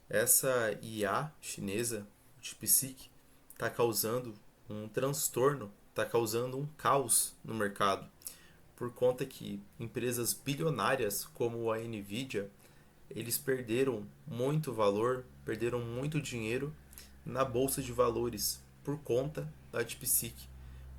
Essa IA chinesa, o DeepSeek, está causando um transtorno, está causando um caos no mercado, por conta que empresas bilionárias como a Nvidia, eles perderam muito valor, perderam muito dinheiro na bolsa de valores por conta da DeepSeek,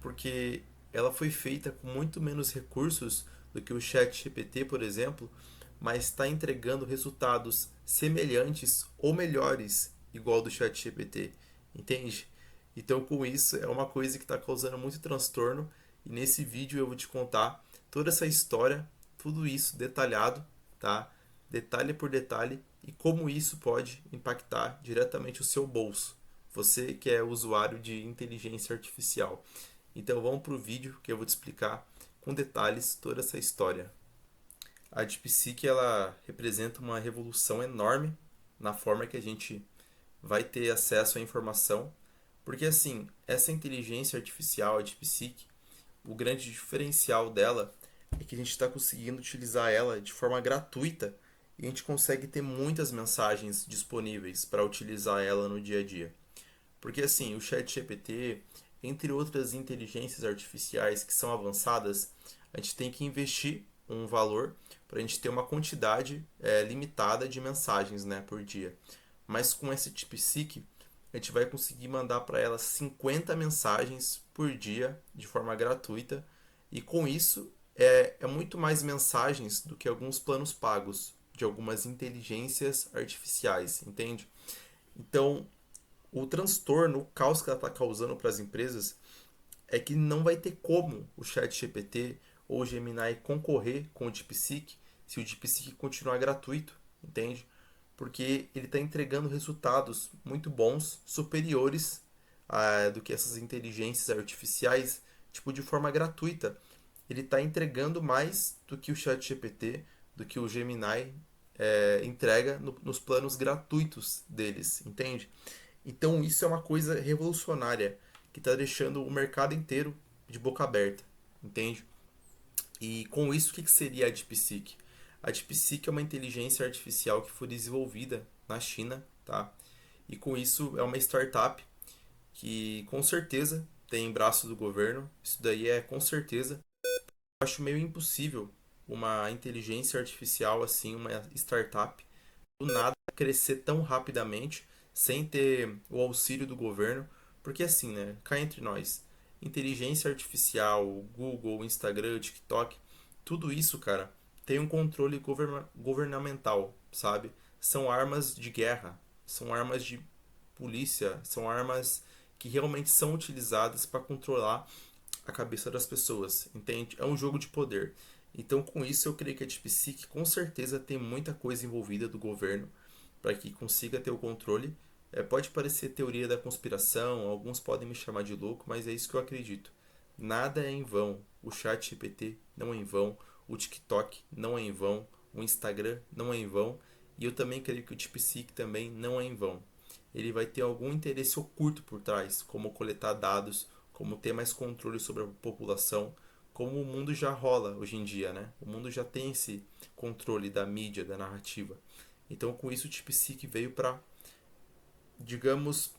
porque ela foi feita com muito menos recursos do que o ChatGPT, por exemplo, mas está entregando resultados semelhantes ou melhores igual do ChatGPT, entende? Então, com isso, é uma coisa que está causando muito transtorno e nesse vídeo eu vou te contar toda essa história, tudo isso detalhado, tá? Detalhe por detalhe e como isso pode impactar diretamente o seu bolso. Você que é usuário de inteligência artificial. Então vamos para o vídeo que eu vou te explicar com detalhes toda essa história. A DeepSeek ela representa uma revolução enorme na forma que a gente vai ter acesso à informação, porque assim, essa inteligência artificial, a DeepSeek, o grande diferencial dela é que a gente está conseguindo utilizar ela de forma gratuita e a gente consegue ter muitas mensagens disponíveis para utilizar ela no dia a dia. Porque assim, o ChatGPT, entre outras inteligências artificiais que são avançadas, a gente tem que investir um valor para a gente ter uma quantidade limitada de mensagens, né, por dia. Mas com esse DeepSeek, a gente vai conseguir mandar para ela 50 mensagens por dia de forma gratuita. E com isso, é muito mais mensagens do que alguns planos pagos de algumas inteligências artificiais, entende? Então, o transtorno, o caos que ela está causando para as empresas é que não vai ter como o ChatGPT ou o Gemini concorrer com o DeepSeek se o DeepSeek continuar gratuito, entende? Porque ele está entregando resultados muito bons, superiores do que essas inteligências artificiais, tipo de forma gratuita. Ele está entregando mais do que o ChatGPT, do que o Gemini entrega nos planos gratuitos deles, entende? Então isso é uma coisa revolucionária que está deixando o mercado inteiro de boca aberta, entende? E com isso, o que seria a DeepSeek? A DeepSeek é uma inteligência artificial que foi desenvolvida na China, tá? E com isso é uma startup que com certeza tem braço do governo. Isso daí é com certeza. Eu acho meio impossível uma inteligência artificial assim, uma startup, do nada crescer tão rapidamente sem ter o auxílio do governo, porque assim, né, cá entre nós, inteligência artificial, Google, Instagram, TikTok, tudo isso, cara, tem um controle governamental, sabe? São armas de guerra, são armas de polícia, são armas que realmente são utilizadas para controlar a cabeça das pessoas, entende? É um jogo de poder. Então, com isso, eu creio que a DeepSeek com certeza tem muita coisa envolvida do governo para que consiga ter o controle. Pode parecer teoria da conspiração, alguns podem me chamar de louco, mas é isso que eu acredito. Nada é em vão. O chat GPT não é em vão, o TikTok não é em vão, o Instagram não é em vão, e eu também creio que o DeepSeek também não é em vão. Ele vai ter algum interesse oculto por trás, como coletar dados, como ter mais controle sobre a população, como o mundo já rola hoje em dia, né? O mundo já tem esse controle da mídia, da narrativa. Então, com isso, o DeepSeek veio para, digamos,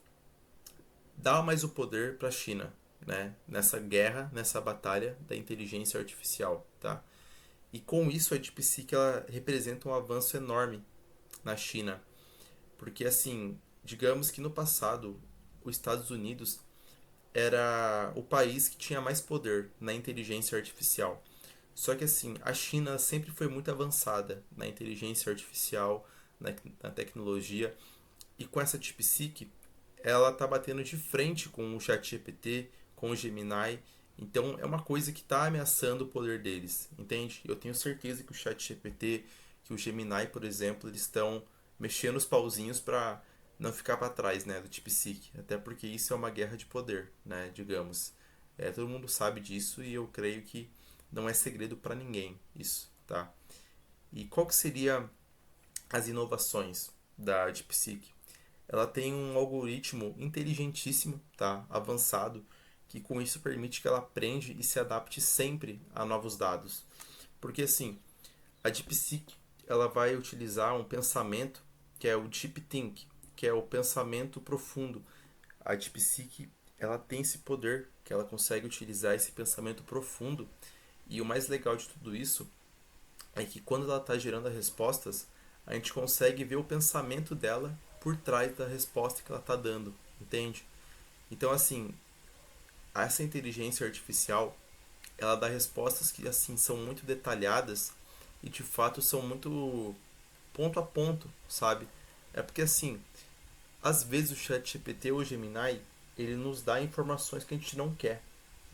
dar mais o poder para a China, né? Nessa guerra, nessa batalha da inteligência artificial, tá? E com isso, a DeepSeek ela representa um avanço enorme na China, porque assim, digamos que no passado, os Estados Unidos era o país que tinha mais poder na inteligência artificial. Só que assim, a China sempre foi muito avançada na inteligência artificial, na tecnologia, e com essa DeepSeek, ela tá batendo de frente com o ChatGPT, com o Gemini, então é uma coisa que está ameaçando o poder deles, entende? Eu tenho certeza que o ChatGPT, que o Gemini, por exemplo, eles estão mexendo os pauzinhos para não ficar para trás, né, do DeepSeek, até porque isso é uma guerra de poder, né, digamos. Todo mundo sabe disso e eu creio que não é segredo para ninguém isso, tá? E qual que seria as inovações da DeepSeek? Ela tem um algoritmo inteligentíssimo, tá? Avançado, que com isso permite que ela aprende e se adapte sempre a novos dados. Porque assim, a DeepSeek ela vai utilizar um pensamento que é o Deep Think, que é o pensamento profundo. A DeepSeek, ela tem esse poder, que ela consegue utilizar esse pensamento profundo. E o mais legal de tudo isso é que quando ela está gerando as respostas, a gente consegue ver o pensamento dela por trás da resposta que ela está dando, entende? Então, assim, essa inteligência artificial, ela dá respostas que, assim, são muito detalhadas e, de fato, são muito ponto a ponto, sabe? É porque, assim, às vezes o ChatGPT ou o Gemini, ele nos dá informações que a gente não quer,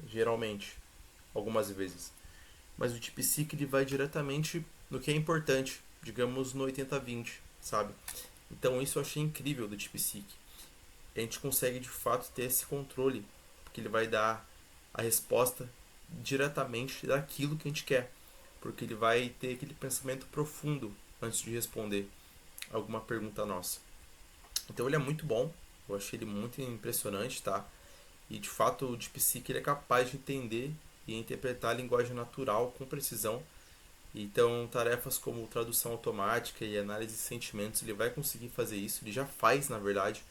geralmente, algumas vezes. Mas o DeepSeek ele vai diretamente no que é importante, digamos no 80-20, sabe? Então isso eu achei incrível do DeepSeek. A gente consegue de fato ter esse controle, porque ele vai dar a resposta diretamente daquilo que a gente quer, porque ele vai ter aquele pensamento profundo antes de responder alguma pergunta nossa. Então ele é muito bom, eu achei ele muito impressionante, tá? E de fato o DeepSeek ele é capaz de entender e interpretar a linguagem natural com precisão. Então tarefas como tradução automática e análise de sentimentos ele vai conseguir fazer isso, ele já faz na verdade,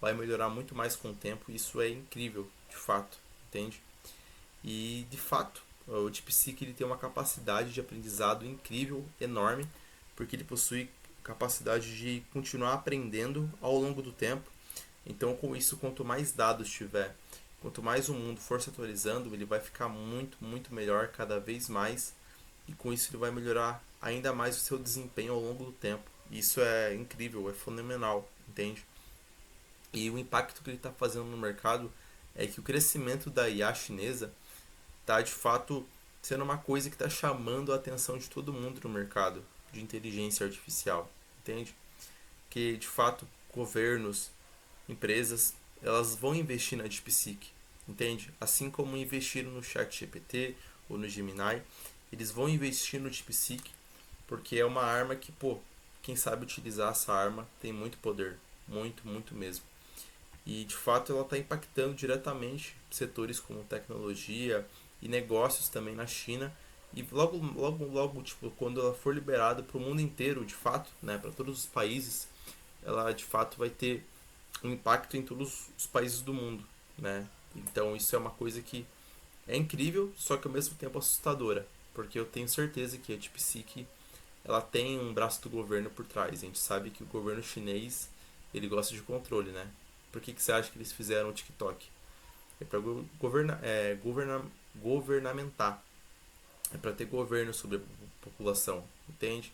vai melhorar muito mais com o tempo, e isso é incrível, de fato, entende? E de fato o DeepSeek ele tem uma capacidade de aprendizado incrível, enorme, porque ele possui capacidade de continuar aprendendo ao longo do tempo. Então, com isso, quanto mais dados tiver, quanto mais o mundo for se atualizando, ele vai ficar muito, muito melhor cada vez mais. E com isso, ele vai melhorar ainda mais o seu desempenho ao longo do tempo. Isso é incrível, é fenomenal, entende? E o impacto que ele está fazendo no mercado é que o crescimento da IA chinesa está de fato sendo uma coisa que está chamando a atenção de todo mundo no mercado de inteligência artificial, entende? Que de fato governos, empresas, elas vão investir na DeepSeek, entende? Assim como investiram no ChatGPT ou no Gemini, eles vão investir no DeepSeek porque é uma arma que, pô, quem sabe utilizar essa arma tem muito poder, muito, muito mesmo. E de fato ela está impactando diretamente setores como tecnologia e negócios também na China. E logo, logo, logo, tipo, quando ela for liberada para o mundo inteiro, de fato, né, para todos os países, ela de fato vai ter um impacto em todos os países do mundo, né? Então isso é uma coisa que é incrível, só que ao mesmo tempo assustadora, porque eu tenho certeza que a DeepSeek ela tem um braço do governo por trás. A gente sabe que o governo chinês ele gosta de controle, né? Por que você acha que eles fizeram o TikTok? É para governamentar, é para ter governo sobre a população, entende?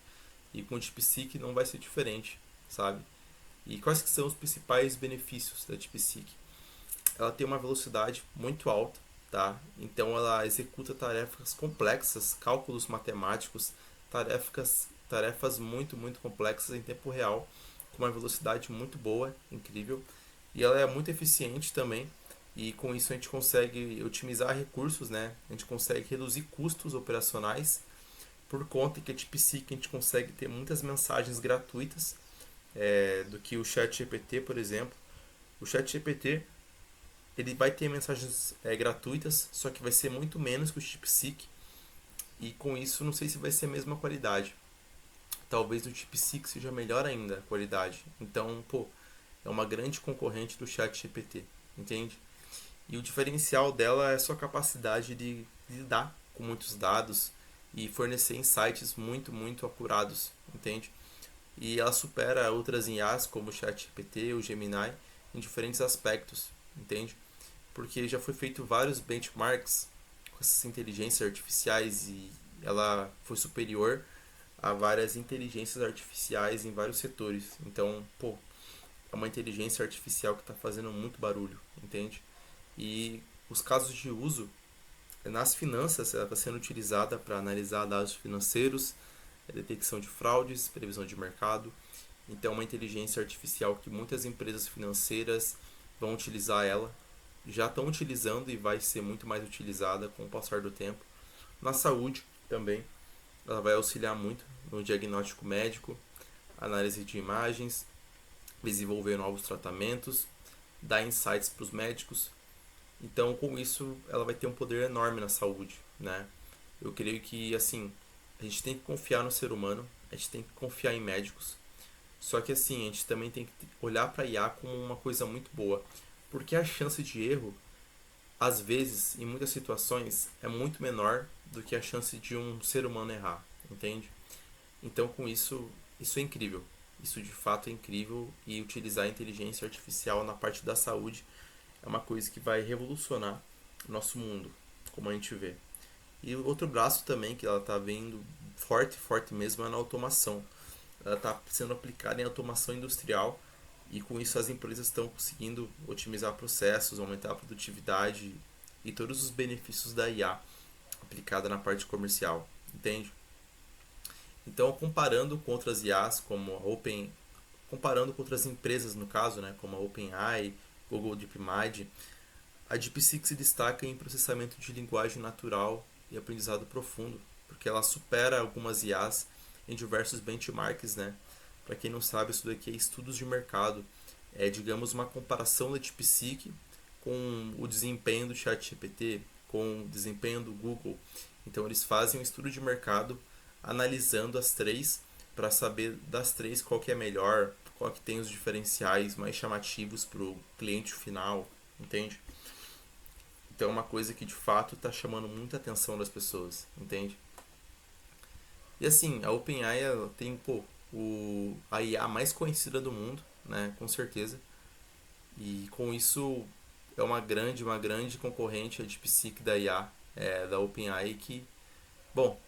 E com o DeepSeek não vai ser diferente, sabe? E quais que são os principais benefícios da DeepSeek? Ela tem uma velocidade muito alta, tá? Então ela executa tarefas complexas, cálculos matemáticos, tarefas muito, muito complexas em tempo real, com uma velocidade muito boa, incrível. E ela é muito eficiente também, e com isso a gente consegue otimizar recursos, né? A gente consegue reduzir custos operacionais, por conta que a DeepSeek a gente consegue ter muitas mensagens gratuitas do que o ChatGPT, por exemplo. O ChatGPT ele vai ter mensagens gratuitas, só que vai ser muito menos que o DeepSeek, e com isso não sei se vai ser a mesma qualidade. Talvez o DeepSeek seja melhor ainda a qualidade. Então, pô, é uma grande concorrente do ChatGPT, entende? E o diferencial dela é a sua capacidade de lidar com muitos dados e fornecer insights muito, muito apurados, entende? E ela supera outras IAs como o ChatGPT, o Gemini, em diferentes aspectos, entende? Porque já foi feito vários benchmarks com essas inteligências artificiais e ela foi superior a várias inteligências artificiais em vários setores. Então, pô, é uma inteligência artificial que está fazendo muito barulho, entende? E os casos de uso nas finanças, ela está sendo utilizada para analisar dados financeiros, detecção de fraudes, previsão de mercado. Então, é uma inteligência artificial que muitas empresas financeiras vão utilizar ela, já estão utilizando e vai ser muito mais utilizada com o passar do tempo. Na saúde também, ela vai auxiliar muito no diagnóstico médico, análise de imagens, desenvolver novos tratamentos, dar insights para os médicos. Então, com isso, ela vai ter um poder enorme na saúde, né? Eu creio que, assim, a gente tem que confiar no ser humano, a gente tem que confiar em médicos, Só que assim, a gente também tem que olhar para a IA como uma coisa muito boa, porque a chance de erro, às vezes, em muitas situações, é muito menor do que a chance de um ser humano errar, entende? Então, com isso, isso é incrível. Isso de fato é incrível, e utilizar a inteligência artificial na parte da saúde é uma coisa que vai revolucionar o nosso mundo, como a gente vê. E o outro braço também que ela está vindo forte, forte mesmo, é na automação. Ela está sendo aplicada em automação industrial, e com isso as empresas estão conseguindo otimizar processos, aumentar a produtividade e todos os benefícios da IA aplicada na parte comercial, entende? Então, comparando com outras IAs, como a comparando com outras empresas no caso, né, como a OpenAI, Google DeepMind, a DeepSeek se destaca em processamento de linguagem natural e aprendizado profundo, porque ela supera algumas IAs em diversos benchmarks, né? Para quem não sabe, isso daqui é estudos de mercado. É, digamos, uma comparação da DeepSeek com o desempenho do ChatGPT, com o desempenho do Google. Então, eles fazem um estudo de mercado analisando as três para saber das três qual que é melhor, qual que tem os diferenciais mais chamativos para o cliente final, entende? Então é uma coisa que de fato está chamando muita atenção das pessoas, entende? E assim, a OpenAI ela tem a IA mais conhecida do mundo, né, com certeza. E com isso é uma grande concorrente a DeepSeek da IA, da OpenAI, que, bom,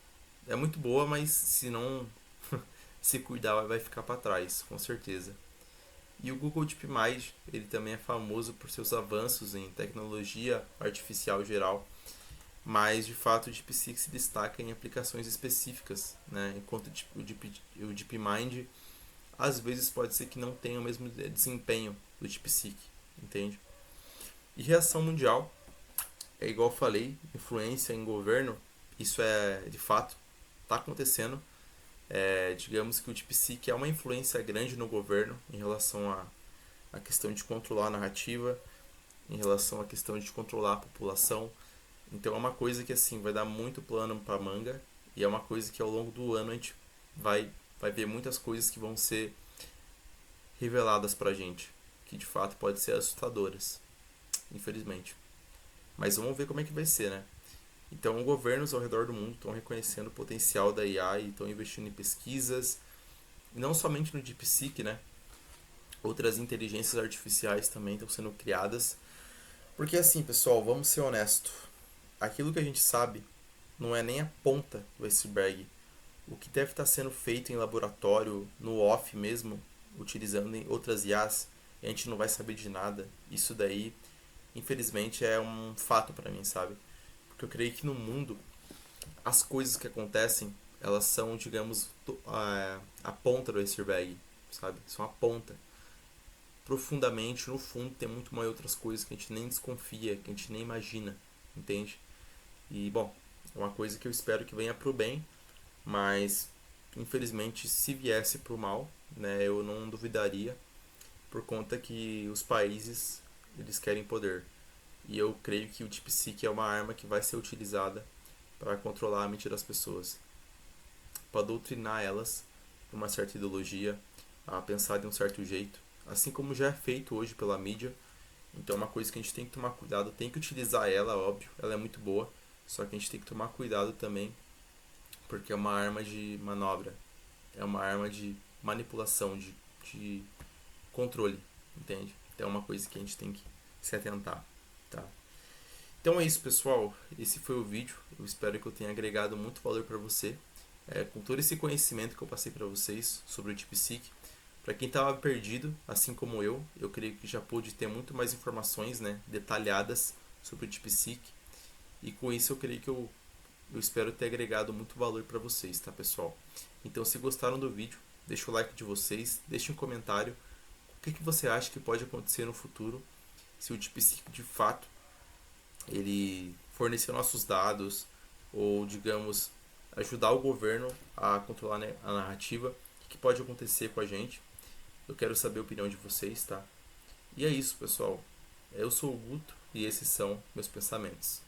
é muito boa, mas se não se cuidar vai ficar para trás, com certeza. E o Google DeepMind, ele também é famoso por seus avanços em tecnologia artificial geral, mas de fato o DeepSeek se destaca em aplicações específicas, né? Enquanto o DeepMind às vezes pode ser que não tenha o mesmo desempenho do DeepSeek, entende? E reação mundial, é igual eu falei, influência em governo, isso é de fato, está acontecendo. Digamos que o DeepSeek é uma influência grande no governo em relação à questão de controlar a narrativa, em relação à questão de controlar a população. Então é uma coisa que assim vai dar muito plano para manga, e é uma coisa que ao longo do ano a gente vai ver muitas coisas que vão ser reveladas pra gente, que de fato podem ser assustadoras, infelizmente. Mas vamos ver como é que vai ser, né? Então, governos ao redor do mundo estão reconhecendo o potencial da IA e estão investindo em pesquisas, não somente no DeepSeek, né? Outras inteligências artificiais também estão sendo criadas. Porque assim, pessoal, vamos ser honestos. Aquilo que a gente sabe não é nem a ponta do iceberg. O que deve estar sendo feito em laboratório, no off mesmo, utilizando em outras IAs, a gente não vai saber de nada. Isso daí, infelizmente, é um fato para mim, sabe? Porque eu creio que no mundo, as coisas que acontecem, elas são, digamos, a ponta do iceberg, sabe? São a ponta. Profundamente, no fundo, tem muito mais outras coisas que a gente nem desconfia, que a gente nem imagina, entende? E, bom, é uma coisa que eu espero que venha pro bem, mas, infelizmente, se viesse pro mal, né, eu não duvidaria, por conta que os países, eles querem poder. E eu creio que o DeepSeek é uma arma que vai ser utilizada para controlar a mente das pessoas, para doutrinar elas por uma certa ideologia, a pensar de um certo jeito, assim como já é feito hoje pela mídia. Então é uma coisa que a gente tem que tomar cuidado, tem que utilizar ela, óbvio, ela é muito boa, só que a gente tem que tomar cuidado também, porque é uma arma de manobra, é uma arma de manipulação, de controle, entende? Então é uma coisa que a gente tem que se atentar, tá? Então é isso, pessoal. Esse foi o vídeo. Eu espero que eu tenha agregado muito valor para você. Com todo esse conhecimento que eu passei para vocês sobre o DeepSeek. Para quem estava perdido, assim como eu creio que já pude ter muito mais informações, né, detalhadas sobre o DeepSeek. E com isso eu creio que eu espero ter agregado muito valor para vocês, tá, pessoal? Então, se gostaram do vídeo, deixa o like de vocês, deixe um comentário. O que você acha que pode acontecer no futuro se o DeepSeek de fato ele fornecer nossos dados, ou, digamos, ajudar o governo a controlar a narrativa? O que pode acontecer com a gente? Eu quero saber a opinião de vocês, tá? E é isso, pessoal. Eu sou o Guto e esses são meus pensamentos.